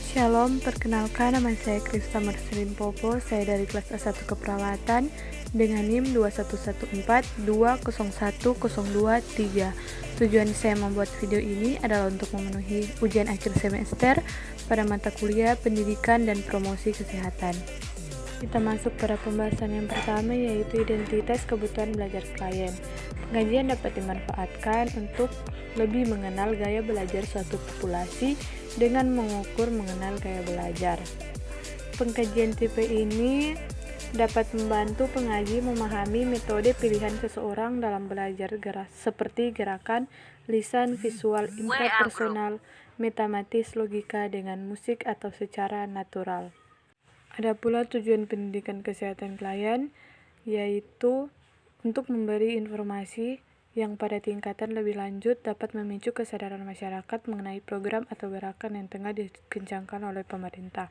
Shalom, perkenalkan nama saya Krista Marcelin Popo, saya dari kelas A1 Keperawatan dengan NIM 21142010203. Tujuan saya membuat video ini adalah untuk memenuhi ujian akhir semester pada mata kuliah Pendidikan dan Promosi Kesehatan. Kita masuk pada pembahasan yang pertama, yaitu identitas kebutuhan belajar klien. Pengkajian dapat dimanfaatkan untuk lebih mengenal gaya belajar suatu populasi dengan mengenal gaya belajar. Pengkajian tipe ini dapat membantu pengaji memahami metode pilihan seseorang dalam belajar seperti gerakan, lisan, visual, interpersonal, matematis, logika dengan musik atau secara natural. Ada pula tujuan pendidikan kesehatan klien, yaitu untuk memberi informasi yang pada tingkatan lebih lanjut dapat memicu kesadaran masyarakat mengenai program atau gerakan yang tengah dikencangkan oleh pemerintah.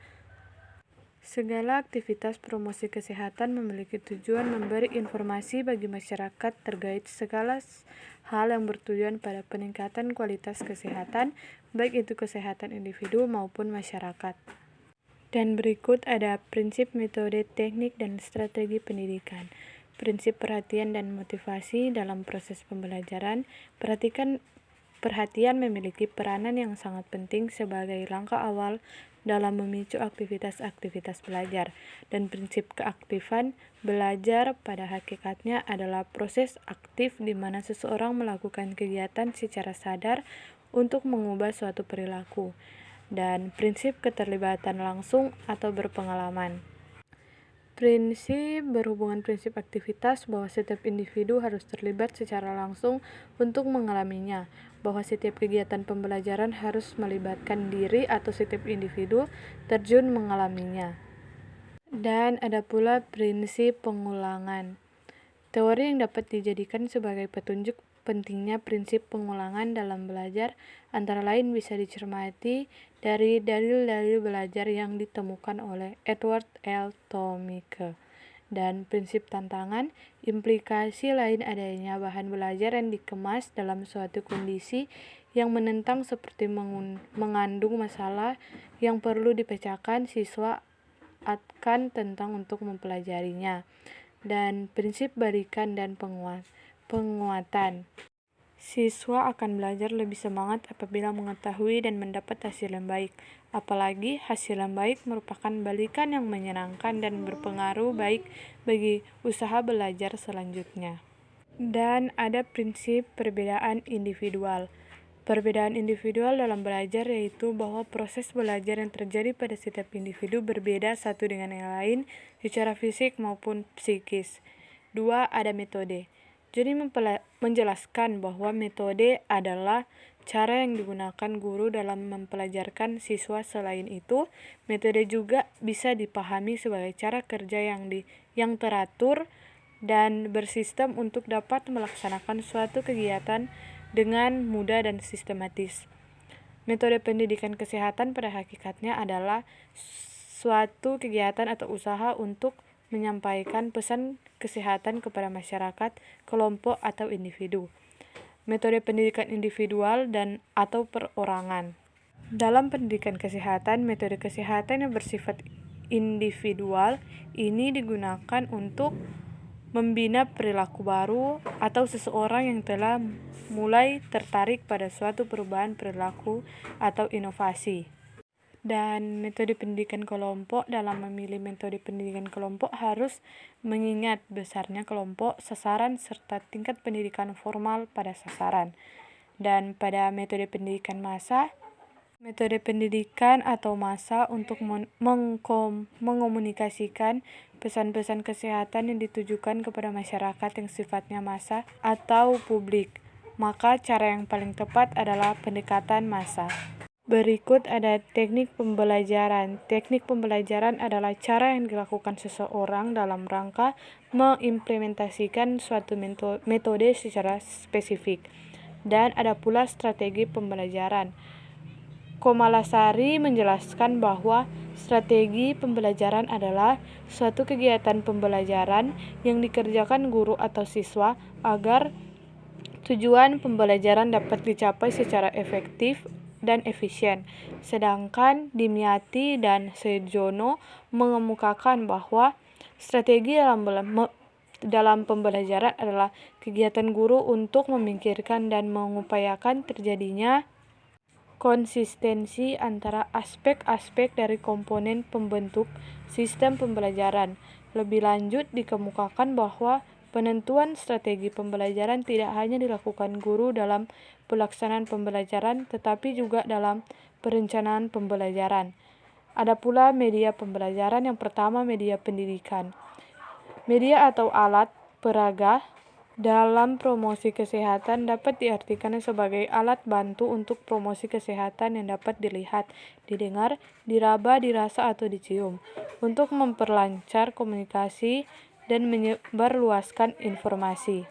Segala aktivitas promosi kesehatan memiliki tujuan memberi informasi bagi masyarakat terkait segala hal yang bertujuan pada peningkatan kualitas kesehatan, baik itu kesehatan individu maupun masyarakat. Dan berikut ada prinsip, metode, teknik, dan strategi pendidikan. Prinsip perhatian dan motivasi dalam proses pembelajaran. Perhatian memiliki peranan yang sangat penting sebagai langkah awal dalam memicu aktivitas-aktivitas belajar. Dan prinsip keaktifan belajar pada hakikatnya adalah proses aktif di mana seseorang melakukan kegiatan secara sadar untuk mengubah suatu perilaku. Dan prinsip keterlibatan langsung atau berpengalaman. Prinsip berhubungan prinsip aktivitas bahwa setiap individu harus terlibat secara langsung untuk mengalaminya, bahwa setiap kegiatan pembelajaran harus melibatkan diri atau setiap individu terjun mengalaminya. Dan ada pula prinsip pengulangan. Teori yang dapat dijadikan sebagai petunjuk pentingnya prinsip pengulangan dalam belajar antara lain bisa dicermati dari dalil-dalil belajar yang ditemukan oleh Edward L. Tomike. Dan prinsip tantangan, implikasi lain adanya bahan belajar yang dikemas dalam suatu kondisi yang menentang seperti mengandung masalah yang perlu dipecahkan siswa akan tentang untuk mempelajarinya. Dan prinsip barikan dan penguatan. Siswa akan belajar lebih semangat apabila mengetahui dan mendapat hasil yang baik. Apalagi hasil yang baik merupakan balikan yang menyenangkan dan berpengaruh baik bagi usaha belajar selanjutnya. Dan ada prinsip perbedaan individual. Perbedaan individual dalam belajar yaitu bahwa proses belajar yang terjadi pada setiap individu berbeda satu dengan yang lain secara fisik maupun psikis. 2. Ada metode. Jadi menjelaskan bahwa metode adalah cara yang digunakan guru dalam mempelajarkan siswa. Selain itu, metode juga bisa dipahami sebagai cara kerja yang teratur dan bersistem untuk dapat melaksanakan suatu kegiatan dengan mudah dan sistematis. Metode pendidikan kesehatan pada hakikatnya adalah suatu kegiatan atau usaha untuk menyampaikan pesan kesehatan kepada masyarakat, kelompok, atau individu. Metode pendidikan individual dan atau perorangan. Dalam pendidikan kesehatan, metode kesehatan yang bersifat individual ini digunakan untuk membina perilaku baru atau seseorang yang telah mulai tertarik pada suatu perubahan perilaku atau inovasi. Dan metode pendidikan kelompok, dalam memilih metode pendidikan kelompok harus mengingat besarnya kelompok, sasaran, serta tingkat pendidikan formal pada sasaran. Dan pada metode pendidikan massa, metode pendidikan atau massa untuk mengomunikasikan pesan-pesan kesehatan yang ditujukan kepada masyarakat yang sifatnya massa atau publik. Maka cara yang paling tepat adalah pendekatan massa. Berikut ada teknik pembelajaran. Teknik pembelajaran adalah cara yang dilakukan seseorang dalam rangka mengimplementasikan suatu metode secara spesifik. Dan ada pula strategi pembelajaran. Komalasari menjelaskan bahwa strategi pembelajaran adalah suatu kegiatan pembelajaran yang dikerjakan guru atau siswa agar tujuan pembelajaran dapat dicapai secara efektif dan efisien. Sedangkan Dimyati dan Sejono mengemukakan bahwa strategi dalam pembelajaran adalah kegiatan guru untuk memikirkan dan mengupayakan terjadinya konsistensi antara aspek-aspek dari komponen pembentuk sistem pembelajaran. Lebih lanjut, dikemukakan bahwa penentuan strategi pembelajaran tidak hanya dilakukan guru dalam pelaksanaan pembelajaran, tetapi juga dalam perencanaan pembelajaran. Ada pula media pembelajaran. Yang pertama, media pendidikan. Media atau alat peraga dalam promosi kesehatan dapat diartikan sebagai alat bantu untuk promosi kesehatan yang dapat dilihat, didengar, diraba, dirasa, atau dicium, untuk memperlancar komunikasi dan menyebarluaskan informasi.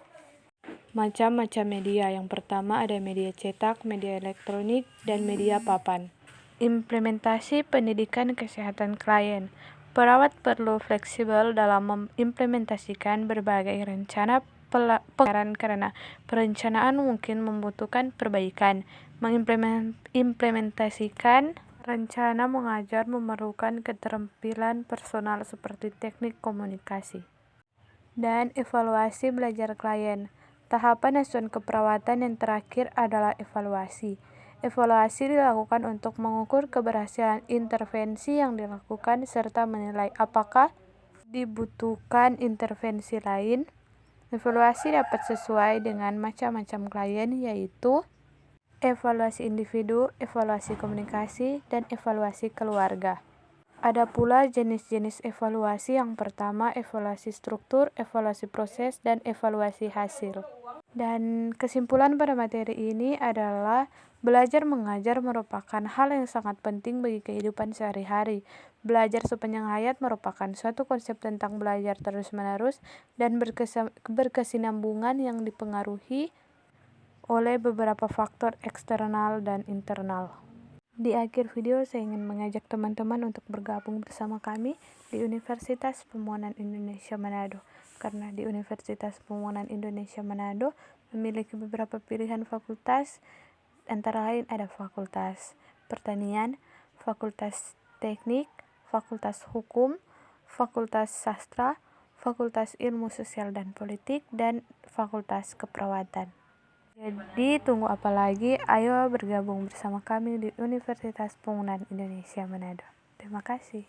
Macam-macam media. Yang pertama ada media cetak, media elektronik, dan media papan. Implementasi pendidikan kesehatan klien. Perawat perlu fleksibel dalam mengimplementasikan berbagai rencana pengajaran karena perencanaan mungkin membutuhkan perbaikan. Mengimplementasikan rencana mengajar memerlukan keterampilan personal seperti teknik komunikasi. Dan evaluasi belajar klien. Tahapan asuhan keperawatan yang terakhir adalah evaluasi. Evaluasi dilakukan untuk mengukur keberhasilan intervensi yang dilakukan serta menilai apakah dibutuhkan intervensi lain. Evaluasi dapat sesuai dengan macam-macam klien, yaitu evaluasi individu, evaluasi komunikasi, dan evaluasi keluarga. Ada pula jenis-jenis evaluasi. Yang pertama, evaluasi struktur, evaluasi proses, dan evaluasi hasil. Dan kesimpulan pada materi ini adalah belajar mengajar merupakan hal yang sangat penting bagi kehidupan sehari-hari. Belajar sepanjang hayat merupakan suatu konsep tentang belajar terus-menerus dan berkesinambungan yang dipengaruhi oleh beberapa faktor eksternal dan internal. Di akhir video, saya ingin mengajak teman-teman untuk bergabung bersama kami di Universitas Pemohonan Indonesia Manado, karena di Universitas Pemohonan Indonesia Manado memiliki beberapa pilihan fakultas, antara lain ada Fakultas Pertanian, Fakultas Teknik, Fakultas Hukum, Fakultas Sastra, Fakultas Ilmu Sosial dan Politik, dan Fakultas Keperawatan. Jadi tunggu apa lagi? Ayo bergabung bersama kami di Universitas Pemohonan Indonesia Manado. Terima kasih.